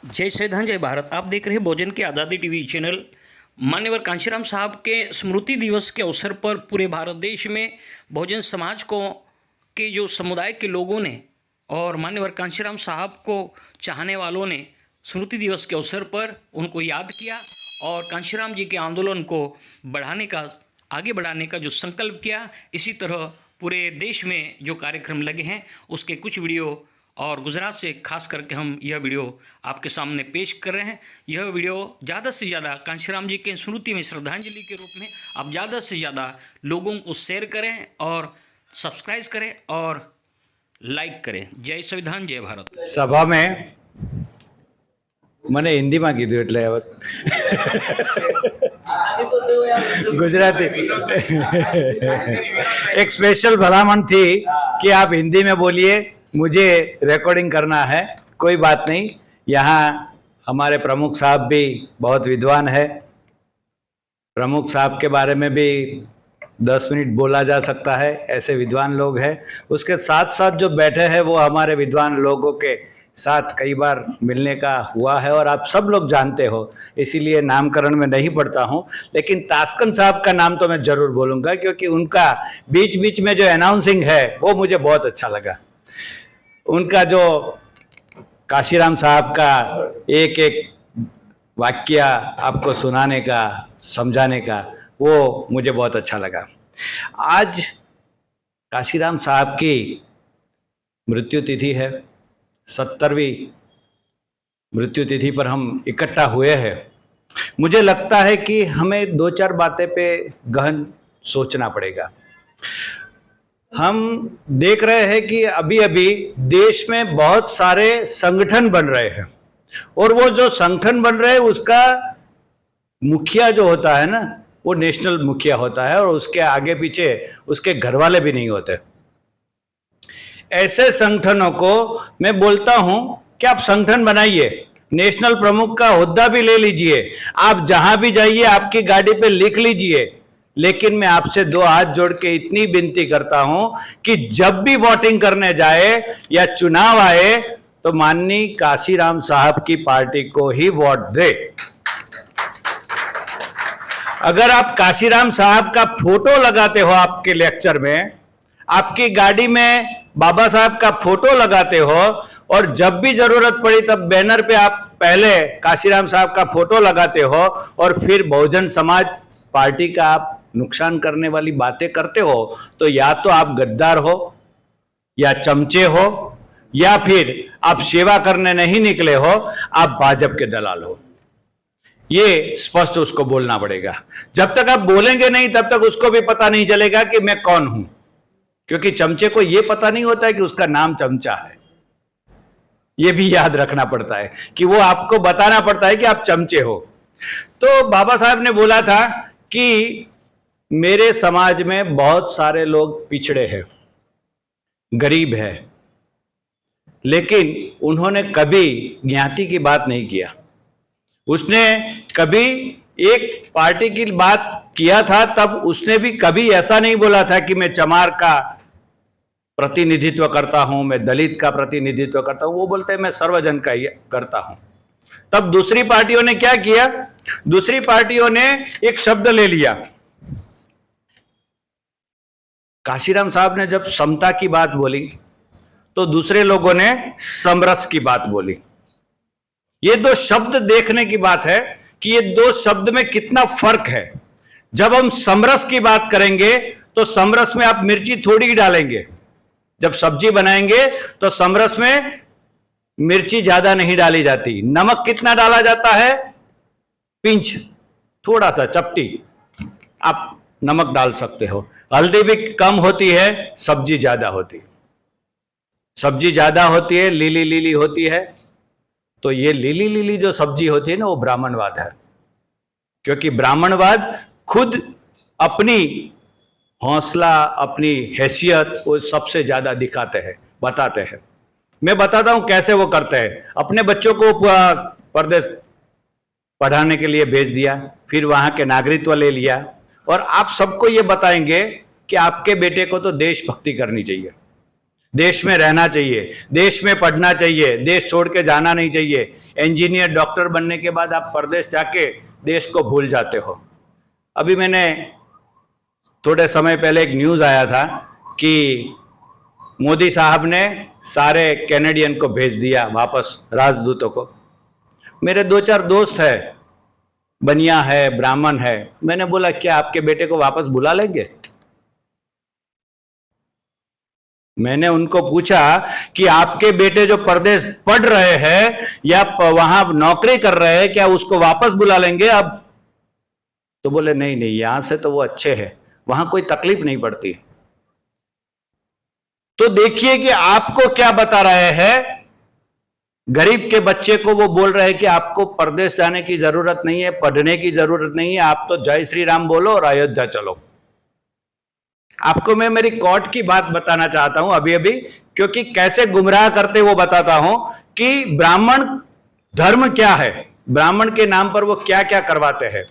जय संविधान जय भारत। आप देख रहे हैं भोजन की आज़ादी टीवी चैनल। मान्यवर कांशीराम साहब के स्मृति दिवस के अवसर पर पूरे भारत देश में बहुजन समाज को के जो समुदाय के लोगों ने और मान्यवर कांशीराम साहब को चाहने वालों ने स्मृति दिवस के अवसर पर उनको याद किया और कांशीराम जी के आंदोलन को आगे बढ़ाने का जो संकल्प किया। इसी तरह पूरे देश में जो कार्यक्रम लगे हैं उसके कुछ वीडियो और गुजरात से खास करके हम यह वीडियो आपके सामने पेश कर रहे हैं। यह वीडियो ज़्यादा से ज़्यादा कांशीराम जी के स्मृति में श्रद्धांजलि के रूप में आप ज़्यादा से ज़्यादा लोगों को शेयर करें और सब्सक्राइब करें और लाइक करें। जय संविधान जय भारत। सभा में મને હિન્દીમાં કીધું એટલે હવે ગુજરાતી एक स्पेशल भलामण थी कि आप हिंदी में बोलिए, मुझे रिकॉर्डिंग करना है। कोई बात नहीं, यहाँ हमारे प्रमुख साहब भी बहुत विद्वान है। प्रमुख साहब के बारे में भी 10 मिनट बोला जा सकता है, ऐसे विद्वान लोग हैं। उसके साथ साथ जो बैठे हैं वो हमारे विद्वान लोगों के साथ कई बार मिलने का हुआ है और आप सब लोग जानते हो, इसीलिए नामकरण में नहीं पढ़ता हूँ। लेकिन तास्कन साहब का नाम तो मैं ज़रूर बोलूँगा क्योंकि उनका बीच बीच में जो अनाउंसिंग है वो मुझे बहुत अच्छा लगा। उनका जो कांशीराम साहब का एक एक वाक्य आपको सुनाने का, समझाने का, वो मुझे बहुत अच्छा लगा। आज कांशीराम साहब की मृत्यु तिथि है, 70वीं मृत्यु तिथि पर हम इकट्ठा हुए हैं। मुझे लगता है कि हमें 2-4 बातें पे गहन सोचना पड़ेगा। हम देख रहे हैं कि अभी अभी देश में बहुत सारे संगठन बन रहे हैं और वो जो संगठन बन रहे हैं उसका मुखिया जो होता है ना, वो नेशनल मुखिया होता है और उसके आगे पीछे उसके घर वाले भी नहीं होते। ऐसे संगठनों को मैं बोलता हूं कि आप संगठन बनाइए, नेशनल प्रमुख का ओहदा भी ले लीजिए, आप जहां भी जाइए आपकी गाड़ी पे लिख लीजिए। लेकिन मैं आपसे 2 हाथ जोड़ के इतनी विनती करता हूं कि जब भी वोटिंग करने जाए या चुनाव आए तो माननीय कांशीराम साहब की पार्टी को ही वोट दे। अगर आप कांशीराम साहब का फोटो लगाते हो आपके लेक्चर में, आपकी गाड़ी में बाबा साहब का फोटो लगाते हो और जब भी जरूरत पड़ी तब बैनर पे आप पहले कांशीराम साहब का फोटो लगाते हो और फिर बहुजन समाज पार्टी का आप नुकसान करने वाली बातें करते हो, तो या तो आप गद्दार हो या चमचे हो या फिर आप सेवा करने नहीं निकले हो, आप भाजपा के दलाल हो। ये स्पष्ट उसको बोलना पड़ेगा। जब तक आप बोलेंगे नहीं तब तक उसको भी पता नहीं चलेगा कि मैं कौन हूं, क्योंकि चमचे को यह पता नहीं होता है कि उसका नाम चमचा है। यह भी याद रखना पड़ता है कि वो आपको बताना पड़ता है कि आप चमचे हो। तो बाबा साहब ने बोला था कि मेरे समाज में बहुत सारे लोग पिछड़े हैं, गरीब है, लेकिन उन्होंने कभी ज्ञाति की बात नहीं किया। उसने कभी एक पार्टी की बात किया था तब उसने भी कभी ऐसा नहीं बोला था कि मैं चमार का प्रतिनिधित्व करता हूं, मैं दलित का प्रतिनिधित्व करता हूं। वो बोलते हैं मैं सर्वजन का ही करता हूं। तब दूसरी पार्टियों ने क्या किया? दूसरी पार्टियों ने एक शब्द ले लिया। कांशीराम साहब ने जब समता की बात बोली तो दूसरे लोगों ने समरस की बात बोली। ये 2 शब्द देखने की बात है कि ये 2 शब्द में कितना फर्क है। जब हम समरस की बात करेंगे तो समरस में आप मिर्ची थोड़ी ही डालेंगे। जब सब्जी बनाएंगे तो समरस में मिर्ची ज्यादा नहीं डाली जाती। नमक कितना डाला जाता है? पिंच, थोड़ा सा, चपटी आप नमक डाल सकते हो। हल्दी भी कम होती है, सब्जी ज्यादा होती, सब्जी ज्यादा होती है, लीली लीली होती है। तो ये लीली लीली जो सब्जी होती है ना, वो ब्राह्मणवाद है। क्योंकि ब्राह्मणवाद खुद अपनी हौसला, अपनी हैसियत वो सबसे ज्यादा दिखाते हैं, बताते हैं। मैं बताता हूं कैसे वो करते हैं। अपने बच्चों को परदेश पढ़ाने के लिए भेज दिया, फिर वहां के नागरिकत्व ले लिया और आप सबको ये बताएंगे कि आपके बेटे को तो देशभक्ति करनी चाहिए। देश में रहना चाहिए, देश में पढ़ना चाहिए, देश छोड़ के जाना नहीं चाहिए। इंजीनियर डॉक्टर बनने के बाद आप परदेश जाके देश को भूल जाते हो। अभी मैंने थोड़े समय पहले एक न्यूज़ आया था कि मोदी साहब ने सारे कैनेडियन को भेज दिया वापस, राजदूतों को। मेरे 2-4 दोस्त है, बनिया है, ब्राह्मण है। मैंने बोला क्या आपके बेटे को वापस बुला लेंगे? मैंने उनको पूछा कि आपके बेटे जो परदेश पढ़ रहे हैं या वहां नौकरी कर रहे हैं, क्या उसको वापस बुला लेंगे अब? तो बोले नहीं नहीं, यहां से तो वो अच्छे हैं, वहां कोई तकलीफ नहीं पड़ती। तो देखिए कि आपको क्या बता रहे हैं। गरीब के बच्चे को वो बोल रहे हैं कि आपको परदेश जाने की जरूरत नहीं है, पढ़ने की जरूरत नहीं है, आप तो जय श्री राम बोलो और अयोध्या चलो। आपको मैं मेरी कोर्ट की बात बताना चाहता हूं अभी अभी, क्योंकि कैसे गुमराह करते वो बताता हूं कि ब्राह्मण धर्म क्या है, ब्राह्मण के नाम पर वो क्या क्या करवाते हैं।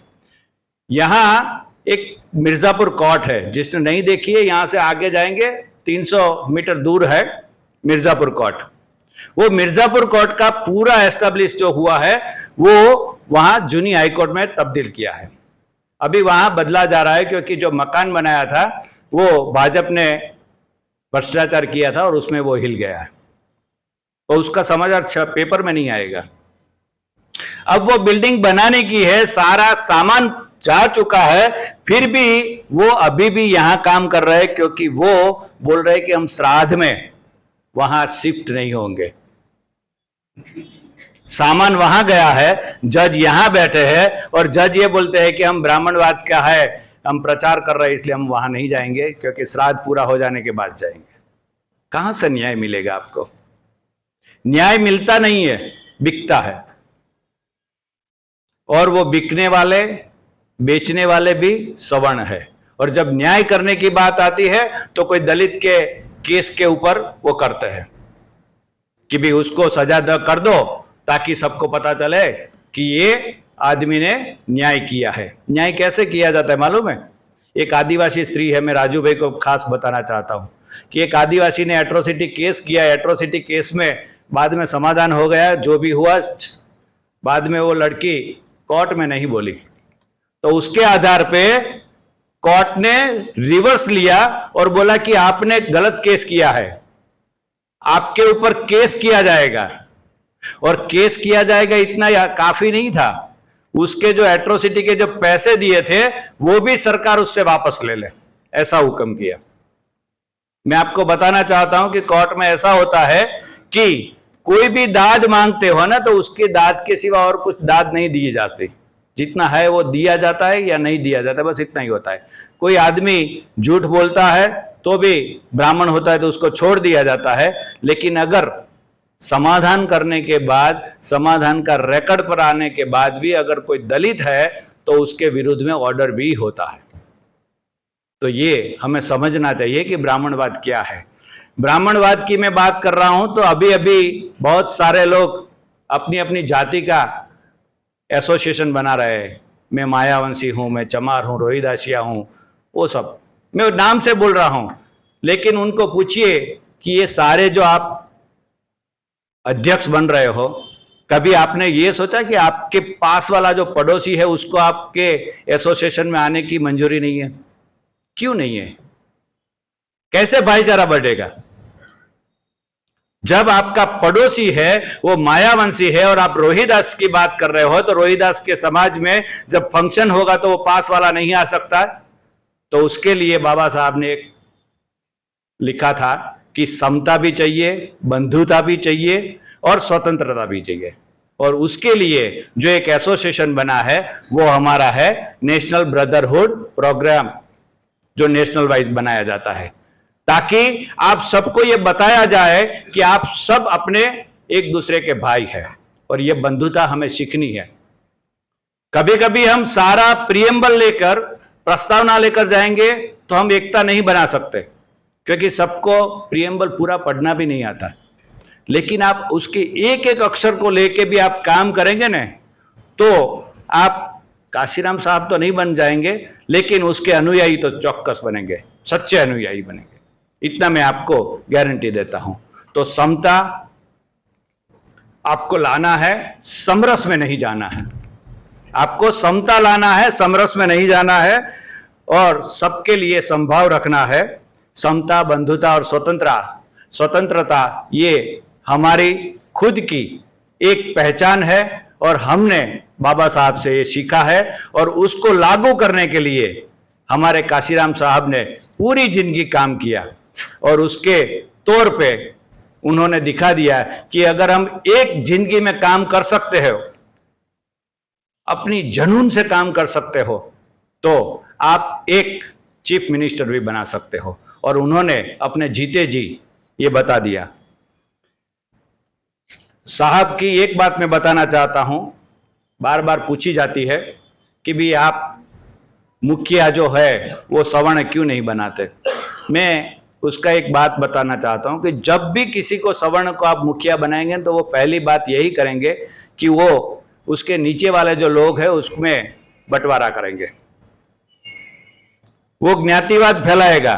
यहां एक मिर्जापुर कोर्ट है, जिसने नहीं देखी है यहां से आगे जाएंगे 300 मीटर दूर है मिर्जापुर कोर्ट। वो मिर्जापुर कोर्ट का पूरा एस्टेब्लिश जो हुआ है वो वहां जूनी हाईकोर्ट में तब्दील किया है। अभी वहां बदला जा रहा है क्योंकि जो मकान बनाया था वो भाजपा ने भ्रष्टाचार किया था और उसमें वो हिल गया है, तो उसका समाचार पेपर में नहीं आएगा। अब वो बिल्डिंग बनाने की है, सारा सामान जा चुका है, फिर भी वो अभी भी यहां काम कर रहे हैं क्योंकि वो बोल रहे हैं कि हम श्राद्ध में वहां शिफ्ट नहीं होंगे। सामान वहां गया है, जज यहां बैठे हैं और जज ये बोलते हैं कि हम ब्राह्मणवाद का है, हम प्रचार कर रहे हैं इसलिए हम वहां नहीं जाएंगे क्योंकि श्राद्ध पूरा हो जाने के बाद जाएंगे। कहां से न्याय मिलेगा आपको? न्याय मिलता नहीं है, बिकता है। और वो बिकने वाले, बेचने वाले भी सवर्ण है। और जब न्याय करने की बात आती है तो कोई दलित के केस के ऊपर वो करते हैं कि भी उसको सजा कर दो ताकि सबको पता चले कि ये आदमी ने न्याय किया है। न्याय कैसे किया जाता है मालूम है? एक आदिवासी स्त्री है, मैं राजू भाई को खास बताना चाहता हूं कि एक आदिवासी ने एट्रोसिटी केस किया। एट्रोसिटी केस में बाद में समाधान हो गया, जो भी हुआ। बाद में वो लड़की कोर्ट में नहीं बोली, तो उसके आधार पे कोर्ट ने रिवर्स लिया और बोला कि आपने गलत केस किया है, आपके ऊपर केस किया जाएगा। और केस किया जाएगा इतना काफी नहीं था, उसके जो एट्रोसिटी के जो पैसे दिए थे वो भी सरकार उससे वापस ले ले, ऐसा हुक्म किया। मैं आपको बताना चाहता हूं कि कोर्ट में ऐसा होता है कि कोई भी दाद मांगते हो ना, तो उसके दाद के सिवा और कुछ दाद नहीं दी जाती। जितना है वो दिया जाता है या नहीं दिया जाता, बस इतना ही होता है। कोई आदमी झूठ बोलता है तो भी ब्राह्मण होता है तो उसको छोड़ दिया जाता है, लेकिन अगर समाधान करने के बाद, समाधान का रिकॉर्ड पर आने के बाद भी अगर कोई दलित है तो उसके विरुद्ध में ऑर्डर भी होता है। तो ये हमें समझना चाहिए कि ब्राह्मणवाद क्या है। ब्राह्मणवाद की मैं बात कर रहा हूं तो अभी अभी बहुत सारे लोग अपनी अपनी जाति का एसोसिएशन बना रहे हैं। मैं मायावंशी हूं, मैं चमार हूं, रोहिदासिया हूं, वो सब मैं नाम से बोल रहा हूं। लेकिन उनको पूछिए कि ये सारे जो आप अध्यक्ष बन रहे हो, कभी आपने ये सोचा कि आपके पास वाला जो पड़ोसी है उसको आपके एसोसिएशन में आने की मंजूरी नहीं है? क्यों नहीं है? कैसे भाईचारा बढ़ेगा? जब आपका पड़ोसी है वो मायावंशी है और आप रोहिदास की बात कर रहे हो, तो रोहिदास के समाज में जब फंक्शन होगा तो वो पास वाला नहीं आ सकता। तो उसके लिए बाबा साहब ने एक लिखा था कि समता भी चाहिए, बंधुता भी चाहिए और स्वतंत्रता भी चाहिए। और उसके लिए जो एक एसोसिएशन बना है वो हमारा है नेशनल ब्रदरहुड प्रोग्राम, जो नेशनल वाइज बनाया जाता है, ताकि आप सबको ये बताया जाए कि आप सब अपने एक दूसरे के भाई हैं और ये बंधुता हमें सीखनी है। कभी कभी हम सारा प्रियम्बल लेकर, प्रस्तावना लेकर जाएंगे तो हम एकता नहीं बना सकते, क्योंकि सबको प्रियम्बल पूरा पढ़ना भी नहीं आता। लेकिन आप उसके एक एक अक्षर को लेके भी आप काम करेंगे ना, तो आप काशीराम साहब तो नहीं बन जाएंगे, लेकिन उसके अनुयायी तो चौक्कस बनेंगे, सच्चे अनुयायी बनेंगे। इतना मैं आपको गारंटी देता हूं। तो समता आपको लाना है, समरस में नहीं जाना है। आपको समता लाना है, समरस में नहीं जाना है, और सबके लिए संभाव रखना है। समता, बंधुता और स्वतंत्रता ये हमारी खुद की एक पहचान है, और हमने बाबा साहब से ये सीखा है, और उसको लागू करने के लिए हमारे काशीराम साहब ने पूरी जिंदगी काम किया, और उसके तौर पे उन्होंने दिखा दिया कि अगर हम एक जिंदगी में काम कर सकते हो, अपनी जुनून से काम कर सकते हो, तो आप एक चीफ मिनिस्टर भी बना सकते हो। और उन्होंने अपने जीते जी ये बता दिया। साहब की एक बात मैं बताना चाहता हूं, बार बार पूछी जाती है कि भी आप मुखिया जो है वो सवर्ण क्यों नहीं बनाते। मैं उसका एक बात बताना चाहता हूं कि जब भी किसी को सवर्ण को आप मुखिया बनाएंगे तो वो पहली बात यही करेंगे कि वो उसके नीचे वाले जो लोग हैं उसमें बंटवारा करेंगे, वो ज्ञातिवाद फैलाएगा,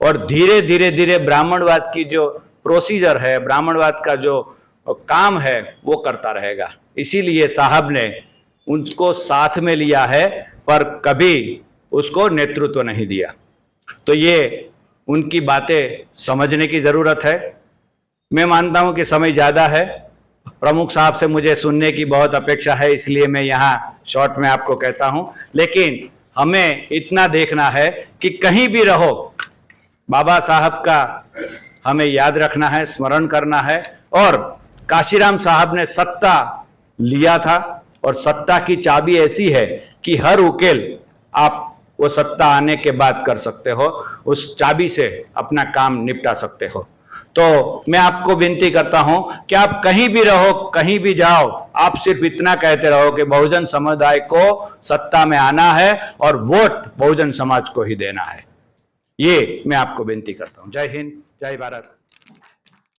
और धीरे धीरे धीरे ब्राह्मणवाद की जो प्रोसीजर है, ब्राह्मणवाद का जो काम है वो करता रहेगा। इसीलिए साहब ने उनको साथ में लिया है, पर कभी उसको नेतृत्व नहीं दिया। तो ये उनकी बातें समझने की ज़रूरत है। मैं मानता हूं कि समय ज़्यादा है, प्रमुख साहब से मुझे सुनने की बहुत अपेक्षा है, इसलिए मैं यहाँ शॉर्ट में आपको कहता हूं। लेकिन हमें इतना देखना है कि कहीं भी रहो, बाबा साहब का हमें याद रखना है, स्मरण करना है। और काशीराम साहब ने सत्ता लिया था, और सत्ता की चाबी ऐसी है कि हर उकेल आप वो सत्ता आने के बाद कर सकते हो, उस चाबी से अपना काम निपटा सकते हो। तो मैं आपको विनती करता हूं कि आप कहीं भी रहो, कहीं भी जाओ, आप सिर्फ इतना कहते रहो कि बहुजन समुदाय को सत्ता में आना है और वोट बहुजन समाज को ही देना है। ये मैं आपको विनती करता हूं। जय हिंद, जय भारत।